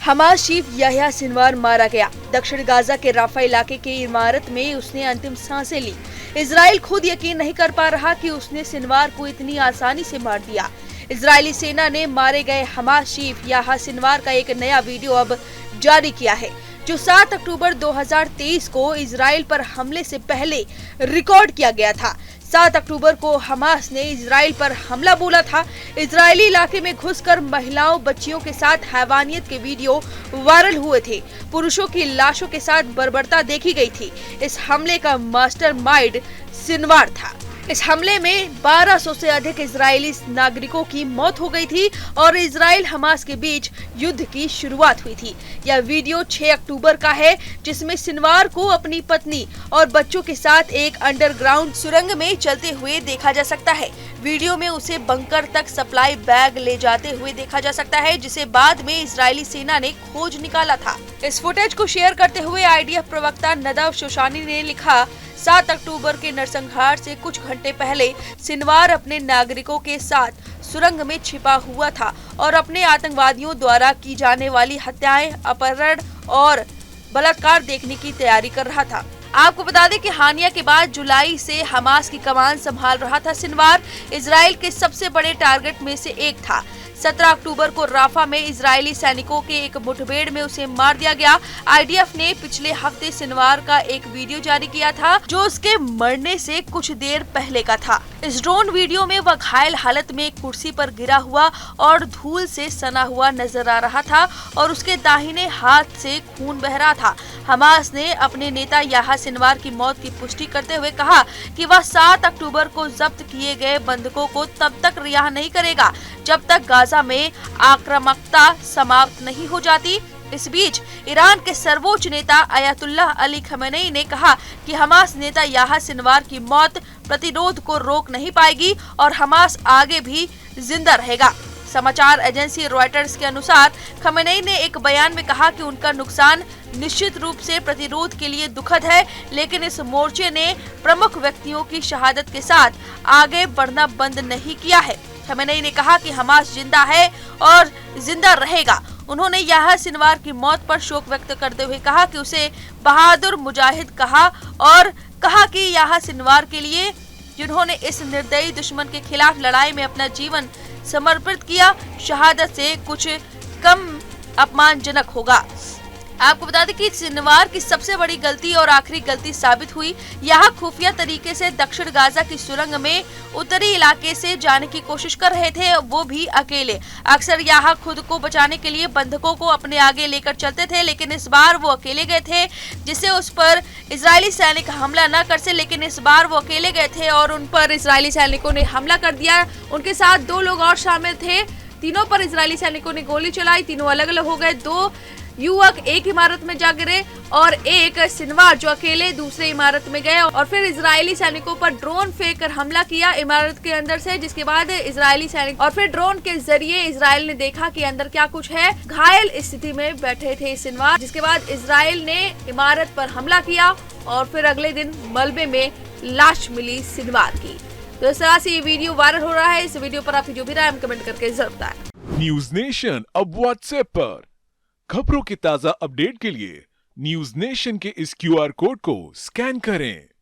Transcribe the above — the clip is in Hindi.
हमास चीफ याह्या सिनवार मारा गया। दक्षिण गाजा के राफा इलाके के इमारत में उसने अंतिम सांसें ली। इजराइल खुद यकीन नहीं कर पा रहा कि उसने सिनवार को इतनी आसानी से मार दिया। इजरायली सेना ने मारे गए हमास चीफ याह्या सिनवार का एक नया वीडियो अब जारी किया है, जो 7 अक्टूबर 2023 को इजराइल पर हमले से पहले रिकॉर्ड किया गया था। 7 अक्टूबर को हमास ने इजराइल पर हमला बोला था। इजरायली इलाके में घुसकर महिलाओं बच्चियों के साथ हैवानियत के वीडियो वायरल हुए थे। पुरुषों की लाशों के साथ बर्बरता देखी गई थी। इस हमले का मास्टरमाइंड सिनवार था। इस हमले में 1200 से अधिक इजरायली नागरिकों की मौत हो गई थी और इजराइल हमास के बीच युद्ध की शुरुआत हुई थी। यह वीडियो 6 अक्टूबर का है, जिसमें सिनवार को अपनी पत्नी और बच्चों के साथ एक अंडरग्राउंड सुरंग में चलते हुए देखा जा सकता है। वीडियो में उसे बंकर तक सप्लाई बैग ले जाते हुए देखा जा सकता है, जिसे बाद में इजरायली सेना ने खोज निकाला था। इस फुटेज को शेयर करते हुए आईडीएफ प्रवक्ता नदाव शोशानी ने लिखा, 7 अक्टूबर के नरसंहार से कुछ घंटे पहले सिनवार अपने नागरिकों के साथ सुरंग में छिपा हुआ था और अपने आतंकवादियों द्वारा की जाने वाली हत्याएं, अपहरण और बलात्कार देखने की तैयारी कर रहा था। आपको बता दें कि हानिया के बाद जुलाई से हमास की कमान संभाल रहा था सिनवार इजराइल के सबसे बड़े टारगेट में से एक था। 17 अक्टूबर को राफा में इजरायली सैनिकों के एक मुठभेड़ में उसे मार दिया गया। आईडीएफ ने पिछले हफ्ते सिनवार का एक वीडियो जारी किया था, जो उसके मरने से कुछ देर पहले का था। इस ड्रोन वीडियो में वह घायल हालत में एक कुर्सी पर गिरा हुआ और धूल से सना हुआ नजर आ रहा था और उसके दाहिने हाथ से खून बह रहा था। हमास ने अपने नेता याह्या सिनवार की मौत की पुष्टि करते हुए कहा कि वह 7 अक्टूबर को जब्त किए गए बंधकों को तब तक रिहा नहीं करेगा जब तक गाजा में आक्रामकता समाप्त नहीं हो जाती। इस बीच ईरान के सर्वोच्च नेता अयातुल्लाह अली खमेनेई ने कहा कि हमास नेता याह्या सिनवार की मौत प्रतिरोध को रोक नहीं पाएगी और हमास आगे भी जिंदा रहेगा। समाचार एजेंसी रॉयटर्स के अनुसार खमेनेई ने एक बयान में कहा कि उनका नुकसान निश्चित रूप से प्रतिरोध के लिए दुखद है, लेकिन इस मोर्चे ने प्रमुख व्यक्तियों की शहादत के साथ आगे बढ़ना बंद नहीं किया है। खमेनेई ने कहा कि हमास जिंदा है और जिंदा रहेगा। उन्होंने याह्या सिनवार की मौत पर शोक व्यक्त करते हुए कहा कि उसे बहादुर मुजाहिद कहा और कहा कि याह्या सिनवार के लिए, जिन्होंने इस निर्दयी दुश्मन के खिलाफ लड़ाई में अपना जीवन समर्पित किया, शहादत से कुछ कम अपमानजनक होगा। आपको बता दें कि सिनवार की सबसे बड़ी गलती और आखिरी गलती साबित हुई। यहाँ खुफिया तरीके से दक्षिण गाजा की सुरंग में उत्तरी इलाके से जाने की कोशिश कर रहे थे, वो भी अकेले। अक्सर यहाँ खुद को बचाने के लिए बंधकों को अपने आगे लेकर चलते थे, लेकिन इस बार वो अकेले गए थे, जिससे उस पर इजरायली सैनिक हमला न कर सके। लेकिन इस बार वो अकेले गए थे और उन पर इजरायली सैनिकों ने हमला कर दिया। उनके साथ 2 लोग और शामिल थे। तीनों पर इजरायली सैनिकों ने गोली चलाई। तीनों अलग अलग हो गए। 2 युवक एक इमारत में जा गिरे और एक सिनवार जो अकेले दूसरे इमारत में गए और फिर इजरायली सैनिकों पर ड्रोन फेंक कर हमला किया इमारत के अंदर से, जिसके बाद इजरायली सैनिक और फिर ड्रोन के जरिए इजराइल ने देखा कि अंदर क्या कुछ है। घायल स्थिति में बैठे थे सिनवार, जिसके बाद इजराइल ने इमारत पर हमला किया और फिर अगले दिन मलबे में लाश मिली सिनवार की। तो इस तरह से ये वीडियो वायरल हो रहा है। इस वीडियो पर आपकी जो भी राय है कमेंट करके जरूर बताएं। न्यूज नेशन अब व्हाट्सएप पर खबरों के ताजा अपडेट के लिए न्यूज नेशन के इस क्यूआर कोड को स्कैन करें।